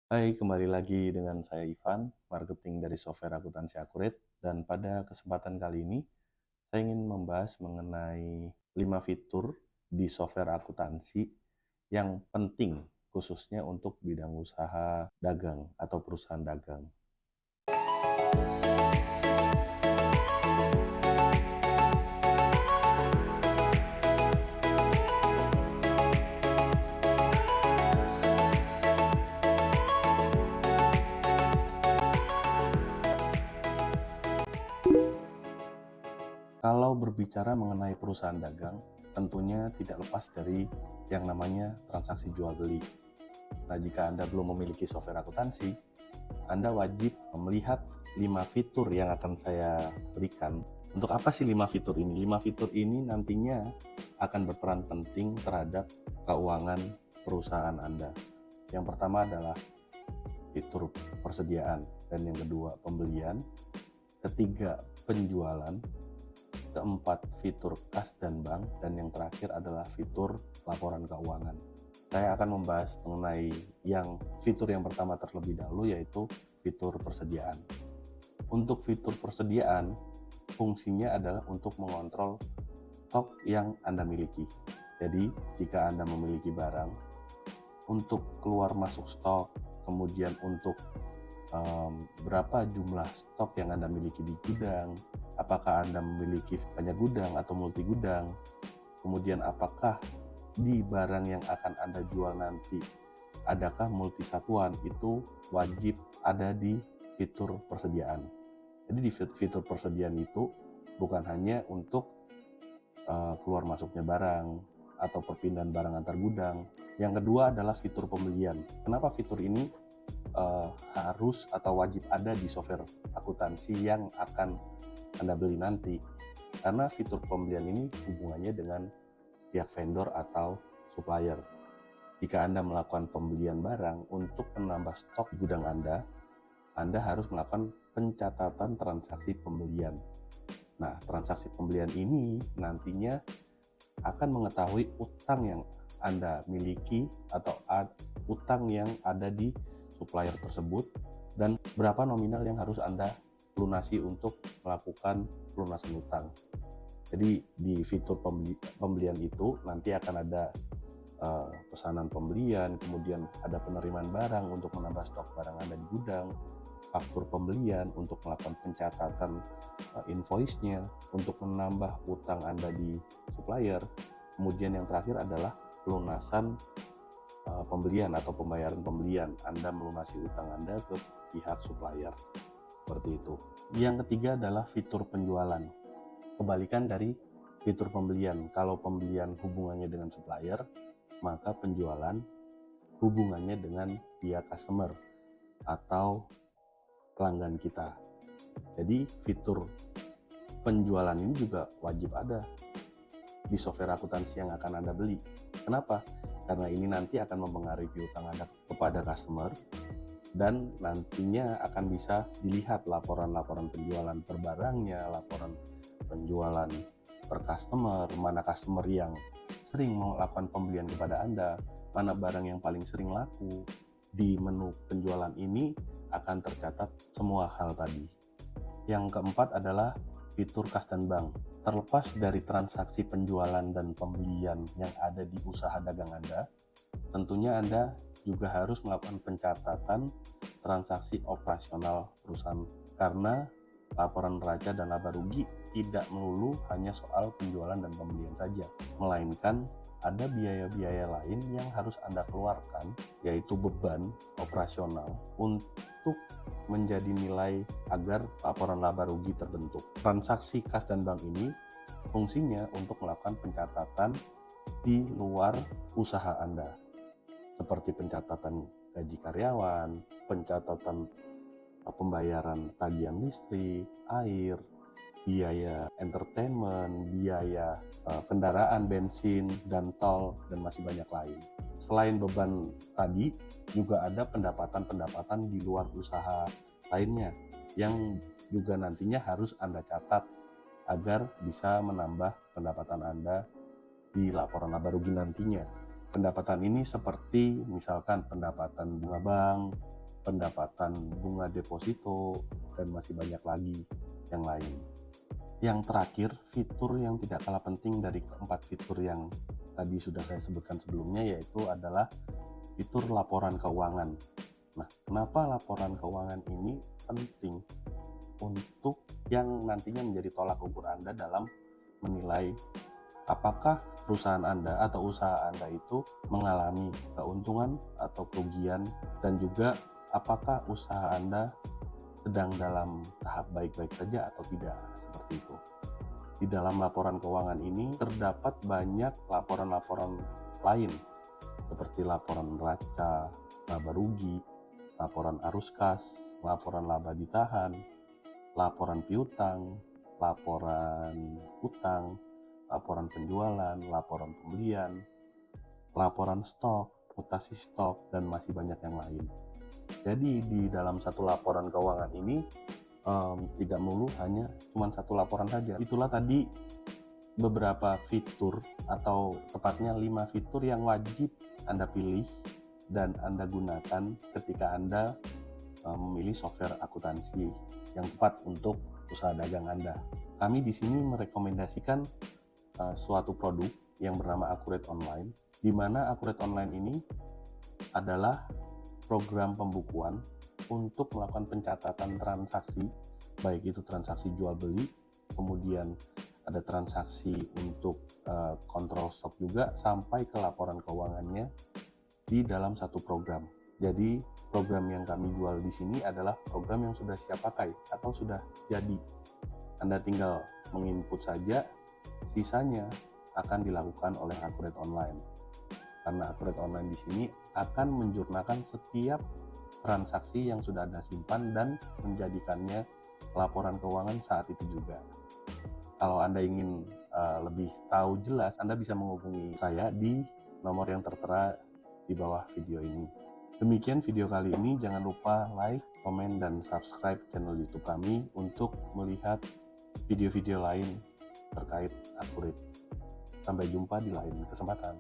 Hai, kembali lagi dengan saya Ivan, marketing dari software akuntansi Accurate, dan pada kesempatan kali ini saya ingin membahas mengenai 5 fitur di software akuntansi yang penting khususnya untuk bidang usaha dagang atau perusahaan dagang. Kalau berbicara mengenai perusahaan dagang, tentunya tidak lepas dari yang namanya transaksi jual beli. Nah, jika Anda belum memiliki software akuntansi, Anda wajib melihat 5 fitur yang akan saya berikan. Untuk apa sih 5 fitur ini? 5 fitur ini nantinya akan berperan penting terhadap keuangan perusahaan Anda. Yang pertama adalah fitur persediaan, dan yang kedua pembelian, ketiga penjualan, keempat fitur kas dan bank, dan yang terakhir adalah fitur laporan keuangan. Saya akan membahas mengenai fitur yang pertama terlebih dahulu, yaitu fitur persediaan. Untuk fitur persediaan, fungsinya adalah untuk mengontrol stok yang Anda miliki. Jadi, jika Anda memiliki barang, untuk keluar masuk stok, kemudian untuk berapa jumlah stok yang Anda miliki di gudang, apakah Anda memiliki banyak gudang atau multi gudang, kemudian apakah di barang yang akan Anda jual nanti adakah multi satuan, itu wajib ada di fitur persediaan. Jadi di fitur persediaan itu bukan hanya untuk keluar masuknya barang atau perpindahan barang antar gudang. Yang kedua adalah fitur pembelian. Kenapa fitur ini harus atau wajib ada di software akuntansi yang akan Anda beli nanti? Karena fitur pembelian ini hubungannya dengan pihak vendor atau supplier. Jika Anda melakukan pembelian barang untuk menambah stok di gudang Anda harus melakukan pencatatan transaksi pembelian. Nah, transaksi pembelian ini nantinya akan mengetahui utang yang Anda miliki atau utang yang ada di supplier tersebut, dan berapa nominal yang harus Anda lunasi untuk melakukan pelunasan utang. Jadi di fitur pembelian itu nanti akan ada pesanan pembelian, kemudian ada penerimaan barang untuk menambah stok barang Anda di gudang, faktur pembelian untuk melakukan pencatatan invoice-nya, untuk menambah utang Anda di supplier, kemudian yang terakhir adalah pelunasan pembelian atau pembayaran pembelian. Anda melunasi utang Anda ke pihak supplier, seperti itu. Yang ketiga adalah fitur penjualan. Kebalikan dari fitur pembelian. Kalau pembelian hubungannya dengan supplier, maka penjualan hubungannya dengan pihak customer atau pelanggan kita. Jadi fitur penjualan ini juga wajib ada di software akuntansi yang akan Anda beli. Kenapa? Karena ini nanti akan mempengaruhi piutang Anda kepada customer, dan nantinya akan bisa dilihat laporan-laporan penjualan per barangnya, laporan penjualan per customer, mana customer yang sering melakukan pembelian kepada Anda, mana barang yang paling sering laku. Di menu penjualan ini akan tercatat semua hal tadi. Yang keempat adalah fitur kas dan bank. Terlepas dari transaksi penjualan dan pembelian yang ada di usaha dagang Anda, tentunya Anda juga harus melakukan pencatatan transaksi operasional perusahaan, karena laporan neraca dan laba rugi tidak melulu hanya soal penjualan dan pembelian saja, melainkan ada biaya-biaya lain yang harus Anda keluarkan, yaitu beban operasional untuk menjadi nilai agar laporan laba rugi terbentuk. Transaksi kas dan bank ini fungsinya untuk melakukan pencatatan di luar usaha Anda, seperti pencatatan gaji karyawan, pencatatan pembayaran tagihan listrik, air, biaya entertainment, biaya kendaraan, bensin, dan tol, dan masih banyak lain. Selain beban tadi, juga ada pendapatan-pendapatan di luar usaha lainnya yang juga nantinya harus Anda catat agar bisa menambah pendapatan Anda di laporan laba rugi nantinya. Pendapatan ini seperti misalkan pendapatan bunga bank, pendapatan bunga deposito, dan masih banyak lagi yang lain. Yang terakhir, fitur yang tidak kalah penting dari keempat fitur yang tadi sudah saya sebutkan sebelumnya, yaitu adalah fitur laporan keuangan. Nah, kenapa laporan keuangan ini penting untuk yang nantinya menjadi tolak ukur Anda dalam menilai apakah perusahaan Anda atau usaha Anda itu mengalami keuntungan atau kerugian, dan juga apakah usaha Anda sedang dalam tahap baik-baik saja atau tidak, seperti itu. Di dalam laporan keuangan ini terdapat banyak laporan-laporan lain seperti laporan neraca, laba rugi, laporan arus kas, laporan laba ditahan, laporan piutang, laporan utang, laporan penjualan, laporan pembelian, laporan stok, mutasi stok, dan masih banyak yang lain. Jadi di dalam satu laporan keuangan ini tidak melulu hanya cuma satu laporan saja. Itulah tadi beberapa fitur, atau tepatnya 5 fitur yang wajib Anda pilih dan Anda gunakan ketika Anda memilih software akuntansi yang tepat untuk usaha dagang Anda. Kami di sini merekomendasikan suatu produk yang bernama Accurate Online, di mana Accurate Online ini adalah program pembukuan untuk melakukan pencatatan transaksi, baik itu transaksi jual beli, kemudian ada transaksi untuk kontrol stok juga, sampai ke laporan keuangannya di dalam satu program. Jadi program yang kami jual di sini adalah program yang sudah siap pakai atau sudah jadi. Anda tinggal menginput saja, sisanya akan dilakukan oleh Accurate Online. Karena Accurate Online di sini akan menjurnalkan setiap transaksi yang sudah Anda simpan dan menjadikannya laporan keuangan saat itu juga. Kalau Anda ingin lebih tahu jelas, Anda bisa menghubungi saya di nomor yang tertera di bawah video ini. Demikian video kali ini, jangan lupa like, komen, dan subscribe channel YouTube kami untuk melihat video-video lain terkait Accurate. Sampai jumpa di lain kesempatan.